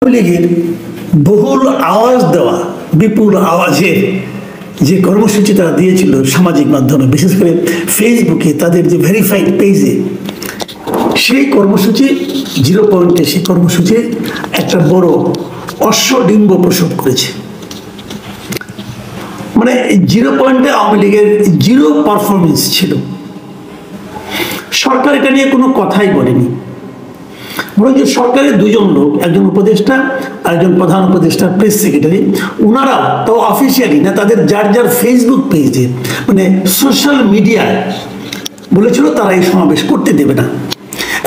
লীগের বহুল আওয়াজ দেওয়া বিপুল আওয়াজের যে কর্মসূচি তারা দিয়েছিল সামাজিক মাধ্যমে, বিশেষ করে ফেসবুকে তাদের যে ভেরিফাইড পেজে, সেই কর্মসূচি জিরো পয়েন্টে সেই কর্মসূচি একটা বড় অশ্বডিম্ব প্রসব করেছে। মানে জিরো পয়েন্টে আওয়ামী লীগের জিরো পারফরমেন্স ছিল। সরকার এটা নিয়ে কোনো কথাই বলেনি, বরং যে সরকারের দুজন লোক, একজন উপদেষ্টা আর একজন প্রধান উপদেষ্টা প্রেস সেক্রেটারি, ওনারা তাও অফিসিয়ালি না, তাদের যার যার ফেসবুক পেজে মানে সোশ্যাল মিডিয়ায় বলেছিল তারা এই সমাবেশ করতে দেবে না,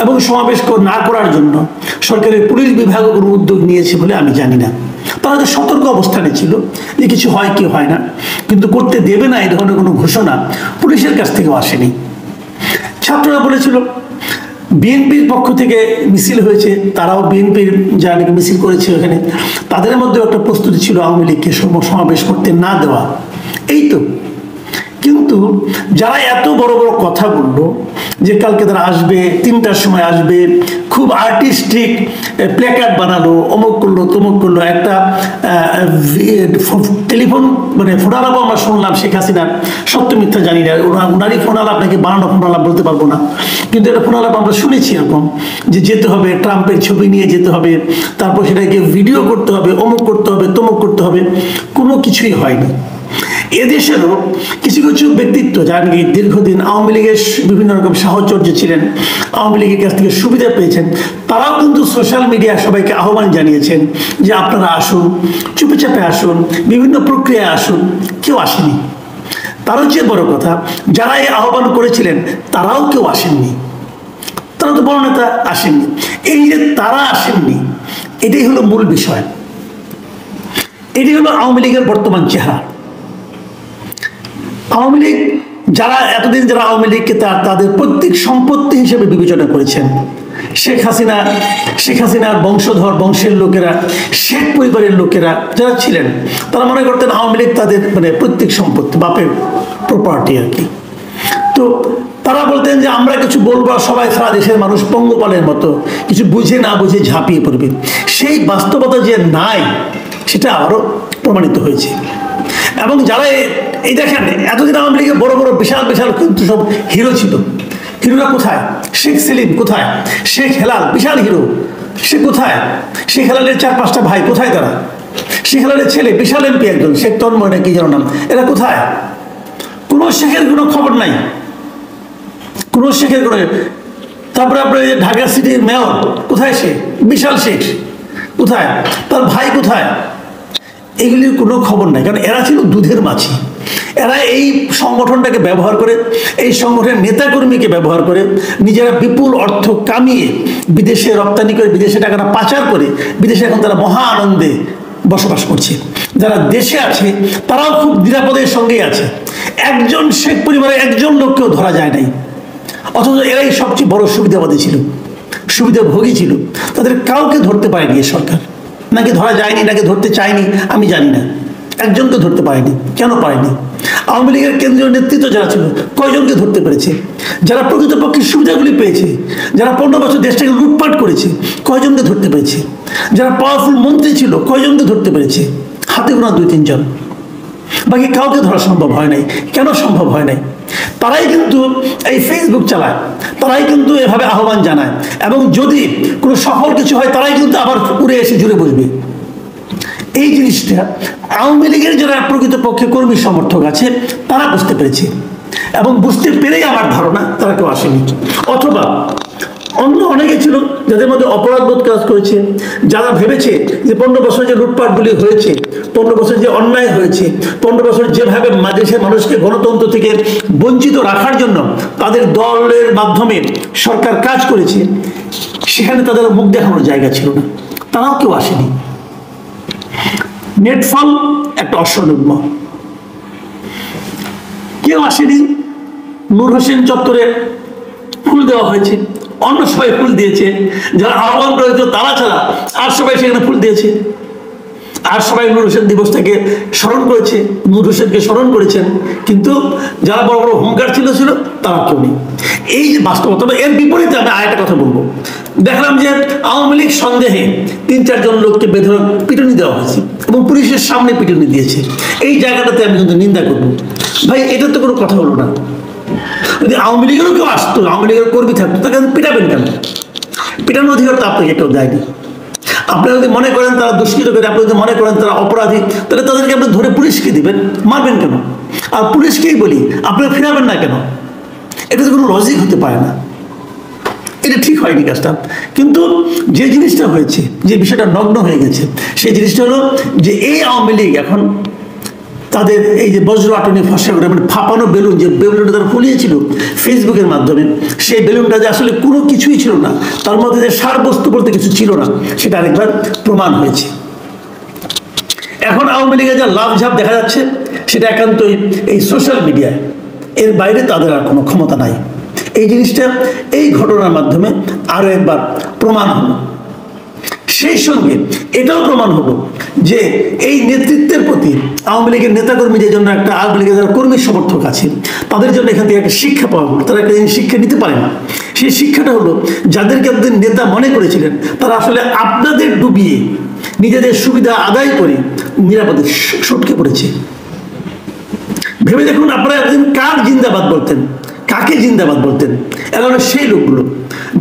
এবং সমাবেশ না করার জন্য সরকারের পুলিশ বিভাগ কোনো উদ্যোগ নিয়েছে বলে আমি জানি না। তারা তো সতর্ক অবস্থানে ছিল যে কিছু হয় কি হয় না, কিন্তু করতে দেবে না এই ধরনের কোনো ঘোষণা পুলিশের কাছ থেকেও আসেনি। ছাত্ররা বলেছিল, বিএনপির পক্ষ থেকে মিছিল হয়েছে, তারাও বিএনপির যারা নাকি মিছিল করেছে ওখানে, তাদের মধ্যেও একটা প্রস্তুতি ছিল আওয়ামী লীগকে সমাবেশ করতে না দেওয়া। এই তো, কিন্তু যারা এত বড় বড় কথা বললো যে কালকে তারা আসবে, 3টার সময় আসবে, খুব আর্টিস্টিক প্ল্যাকার্ড বানালো, অমুক করলো তমুক করলো, একটা টেলিফোন মানে ফোন আলাপ আমরা শুনলাম শেখ হাসিনার, সত্য মিথ্যা জানি না, ওনারই ফোন আলাপ নাকি বানানো ফোন আলাপ বলতে পারবো না, কিন্তু এটা ফোন আলাপ আমরা শুনেছি এরকম যে যেতে হবে, ট্রাম্পের ছবি নিয়ে যেতে হবে, তারপর সেটাকে ভিডিও করতে হবে, অমুক করতে হবে তমুক করতে হবে, কোনো কিছুই হয়নি। এদেশেরও কিছু কিছু ব্যক্তিত্ব যারা নাকি দীর্ঘদিন আওয়ামী লীগের বিভিন্ন রকম সাহচর্য ছিলেন, আওয়ামী লীগের কাছ থেকে সুবিধা পেয়েছেন, তারাও কিন্তু সোশ্যাল মিডিয়ায় সবাইকে আহ্বান জানিয়েছেন যে আপনারা আসুন, চুপচাপে আসুন, বিভিন্ন প্রক্রিয়ায় আসুন। কেউ আসেনি। তারও চেয়ে বড় কথা, যারা এই আহ্বান করেছিলেন তারাও কেউ আসেননি, তারা তো বড় নেতা আসেননি। এই যে তারা আসেননি, এটাই হলো মূল বিষয়, এটি হলো আওয়ামী লীগের বর্তমান চেহারা। আওয়ামী লীগ যারা এতদিন যারা আওয়ামী লীগকে তাদের প্রত্যেক সম্পত্তি হিসেবে বিবেচনা করেছেন, শেখ হাসিনার বংশধর, বংশের লোকেরা, শেখ পরিবারের লোকেরা যারা ছিলেন, তারা মনে করতেন আওয়ামী লীগ তাদের মানে প্রত্যেক সম্পত্তি, বাপের প্রপার্টি আর কি। তো তারা বলতেন যে আমরা কিছু বলবো, সবাই সারা দেশের মানুষ পঙ্গপালের মতো কিছু বুঝে না বুঝে ঝাঁপিয়ে পড়বে। সেই বাস্তবতা যে নাই, সেটা আরও প্রমাণিত হয়েছে। এবং যারা এই দেখেন, এতদিন আওয়ামী লীগের বড় বড় বিশাল বিশাল কিন্তু সব হিরো ছিল, হিরোরা কোথায়? শেখ সেলিম কোথায়? শেখ হেলাল বিশাল হিরো, সে কোথায়? শেখ হেলালের 4-5টা ভাই কোথায় তারা? শেখ হেলালের ছেলে বিশাল এমপি একজন, শেখ তন্ময় না কি যেন নাম, এরা কোথায়? কোনো শেখের কোনো খবর নাই, কোনো শেখের কোনো। তারপরে আপনার ঢাকা সিটির মেয়র কোথায়? সে বিশাল শেখ কোথায়? তার ভাই কোথায়? এগুলির কোনো খবর নাই, কারণ এরা ছিল দুধের মাছি। এরা এই সংগঠনটাকে ব্যবহার করে, এই সংগঠনের নেতাকর্মীকে ব্যবহার করে নিজেরা বিপুল অর্থ কামিয়ে বিদেশে রপ্তানি করে, বিদেশে টাকাটা পাচার করে, বিদেশে এখন তারা মহা আনন্দে বসবাস করছে। যারা দেশে আছে তারাও খুব নিরাপদের সঙ্গেই আছে। একজন শেখ পরিবারের একজন লোককেও ধরা যায় নাই, অথচ এরাই সবচেয়ে বড় সুবিধাবাদী ছিল, সুবিধাভোগী ছিল। তাদের কাউকে ধরতে পারেনি এই সরকার, নাকি ধরা যায়নি, নাকি ধরতে চায়নি, আমি জানি না। একজনকে ধরতে পারেনি। কেন পারেনি? আওয়ামী লীগের কেন্দ্রীয় নেতৃত্ব যারা ছিল, কয়জনকে ধরতে পেরেছে? যারা প্রকৃতপক্ষে সুবিধাগুলি পেয়েছে, যারা 15 বছর দেশটাকে লুটপাট করেছে, কয়জনকে ধরতে পেরেছে? যারা পাওয়ারফুল মন্ত্রী ছিল, কয়জনকে ধরতে পেরেছে? হাতে গোনা 2-3 জন, বাকি কাউকে ধরা সম্ভব হয় নাই। কেন সম্ভব হয় নাই? তারাই কিন্তু এই ফেসবুক চালায়, তারাই কিন্তু এভাবে আহ্বান জানায়, এবং যদি কোনো সফল কিছু হয় তারাই কিন্তু আবার উড়ে এসে জুড়ে বসবে। এই জিনিসটা আওয়ামী লীগের যারা প্রকৃতপক্ষে কর্মী সমর্থক আছে তারা বুঝতে পেরেছে, এবং বুঝতে পেরেই আমার ধারণা তারা কেউ আসেনি। অথবা অন্য অনেকে ছিল যাদের মধ্যে অপরাধবোধ কাজ করেছে, যারা ভেবেছে যে 15 বছর যে লুটপাটগুলি হয়েছে, 15 বছর যে অন্যায় হয়েছে, 15 বছর যেভাবে দেশের মানুষকে গণতন্ত্র থেকে বঞ্চিত রাখার জন্য তাদের দলের মাধ্যমে সরকার কাজ করেছে, সেখানে তাদের মুখ দেখানোর জায়গা ছিল না, তারাও কেউ আসেনি। নেটফল একটা অশ্বনির্ম, কেউ আসেনি। নূর হোসেন চত্বরে ফুল দেওয়া হয়েছে, অন্য সবাই ফুল দিয়েছে, যারা আহ্বান করেছে তারা ছাড়া আর সবাই সেখানে ফুল দিয়েছে। আর সবাই নূর হোসেন দিবসটাকে স্মরণ করেছে, নূর হোসেনকে স্মরণ করেছেন, কিন্তু যারা বড় বড় হুঙ্কার ছিল তারা কেউ নেই। এই যে বাস্তবতা, এর বিপরীতে আমি আরেকটা কথা বলবো। দেখলাম যে আওয়ামী লীগ সন্দেহে ৩-৪ জন লোককে বেধড়ক পিটুনি দেওয়া হয়েছে এবং পুলিশের সামনে পিটুনি দিয়েছে। এই জায়গাটাতে আমি কিন্তু নিন্দা করবো। ভাই, এটা তো কোনো কথা হলো না। যদি আওয়ামী লীগেরও কেউ আসতো, আওয়ামী লীগের কর্মী থাকতো, তাকে পিটাবেন কেন? পিটানোর অধিকার তো আপনাকে কেউ দেয়নি। আপনারা যদি মনে করেন তারা দুষ্কৃত করে, আপনি যদি মনে করেন তারা অপরাধী, তাহলে তাদেরকে আপনি ধরে পুলিশকে দিবেন, মারবেন কেন? আর পুলিশকেই বলি, আপনারা ফিরাবেন না কেন? এটা তো কোনো লজিক হতে পারে না। এটা ঠিক হয়নি কাজটা। কিন্তু যে জিনিসটা হয়েছে, যে বিষয়টা নগ্ন হয়ে গেছে, সেই জিনিসটা হলো যে এই আওয়ামী লীগ এখন তাদের এই যে বজ্র আটনি ফসা করে, মানে ফাঁপানো বেলুন, যে বেলুনটা তারা ফুলিয়েছিল ফেসবুকের মাধ্যমে, সেই বেলুনটা যে আসলে কোনো কিছুই ছিল না, তার মধ্যে যে সার বস্তু বলতে কিছু ছিল না, সেটা আরেকবার প্রমাণ হয়েছে। এখন আওয়ামী লীগের যা লাভঝাপ দেখা যাচ্ছে, সেটা একান্তই এই সোশ্যাল মিডিয়ায়, এর বাইরে তাদের আর কোনো ক্ষমতা নাই। এই জিনিসটা এই ঘটনার মাধ্যমে আরো একবার প্রমাণ হলো। সেই সঙ্গে এটাও প্রমাণ হলো যে এই নেতৃত্বের প্রতি আওয়ামী লীগের নেতাকর্মী, যে জন্য একটা আওয়ামী লীগের যারা কর্মী সমর্থক আছে, তাদের জন্য এখান থেকে একটা শিক্ষা পাওয়া হলো। তারা একটা শিক্ষা নিতে পারে না। সেই শিক্ষাটা হলো, যাদেরকে আপনাদের নেতা মনে করেছিলেন, তারা আসলে আপনাদের ডুবিয়ে নিজেদের সুবিধা আদায় করে নিরাপদে সটকে পড়েছে। ভেবে দেখুন, আপনারা একদিন কার জিন্দাবাদ বলতেন, কাকে জিন্দাবাদ বলতেন? এখন সেই লোকগুলো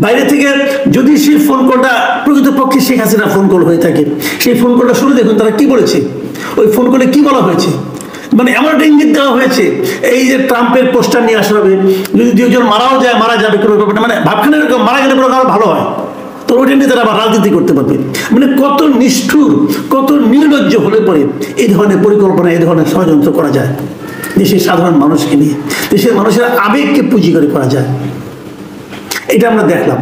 বাইরে থেকে, যদি সেই ফোন কলটা প্রকৃতপক্ষে শেখ হাসিনা ফোন কল হয়ে থাকে, সেই ফোন কলটা শুনে দেখুন তারা কি বলেছে। ওই ফোন কলে কি বলা হয়েছে? মানে এমন একটা ইঙ্গিত দেওয়া হয়েছে, এই যে ট্রাম্পের পোস্টার নিয়ে আসা হবে, যদি 2 জন মারা যাবে কোনো ব্যাপারটা, মানে ভাবখানে এরকম মারা গেলে আরো ভালো হয়, তো ওইটা নিয়ে তারা আবার রাজনীতি করতে পারবে। মানে কত নিষ্ঠুর, কত নির্লজ্জ হলে পরে এই ধরনের পরিকল্পনা, এই ধরনের ষড়যন্ত্র করা যায় দেশের সাধারণ মানুষকে নিয়ে, দেশের মানুষের আবেগকে পুঁজি করে করা যায়। এটা আমরা দেখলাম।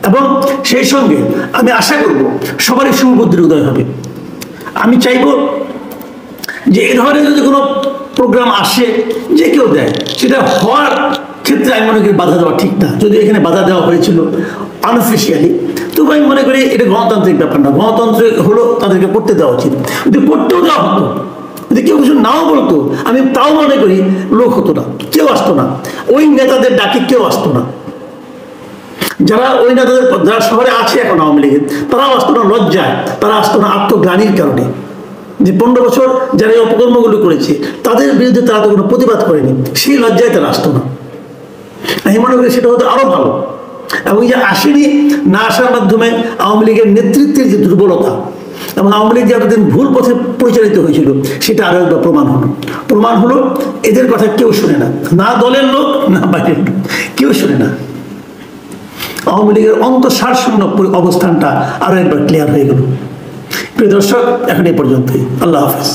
এবং সেই সঙ্গে আমি আশা করব সবারই শুভবুদ্ধির উদয় হবে। আমি চাইব যে এই ধরনের যদি কোনো প্রোগ্রাম আসে, যে কেউ দেয়, সেটা হওয়ার ক্ষেত্রে আমি মনে করি বাধা দেওয়া ঠিক না। যদি এখানে বাধা দেওয়া হয়েছিল আনঅফিসিয়ালি, তবু আমি মনে করি এটা গণতান্ত্রিক ব্যাপার না। গণতন্ত্রে হলো তাদেরকে করতে দেওয়া উচিত। যদি করতেও দেওয়া হতো, যদি কেউ কিছু নাও বলতো, আমি তাও মনে করি লোক হতো না, কেউ আসতো না, ওই নেতাদের ডাকে কেউ আসতো না। যারা ওই নেতাদের, যারা শহরে আছে এখন আওয়ামী লীগের, তারাও আসতো না লজ্জায়, তারা আসতো না আত্মগ্লানির কারণে, যে 15 বছর যারা এই অপকর্মগুলো করেছে তাদের বিরুদ্ধে তারা তো কোনো প্রতিবাদ করেনি, সেই লজ্জায় তারা আসতো না। আমি মনে করি সেটা হতো আরো ভালো। এবং যে আসেনি, না আসার মাধ্যমে আওয়ামী লীগের নেতৃত্বের যে দুর্বলতা এবং আওয়ামী লীগ যে এতদিন ভুল পথে পরিচালিত হয়েছিল, সেটা আরো একবার প্রমাণ হলো। এদের কথা কেউ শুনে না, না দলের লোক না বাইরের লোক, কেউ শুনে না। আওয়ামী লীগের অন্তঃসারশূন্য অবস্থানটা আরো একবার ক্লিয়ার হয়ে গেল। প্রিয় দর্শক, এখন এই পর্যন্তই। আল্লাহ হাফেজ।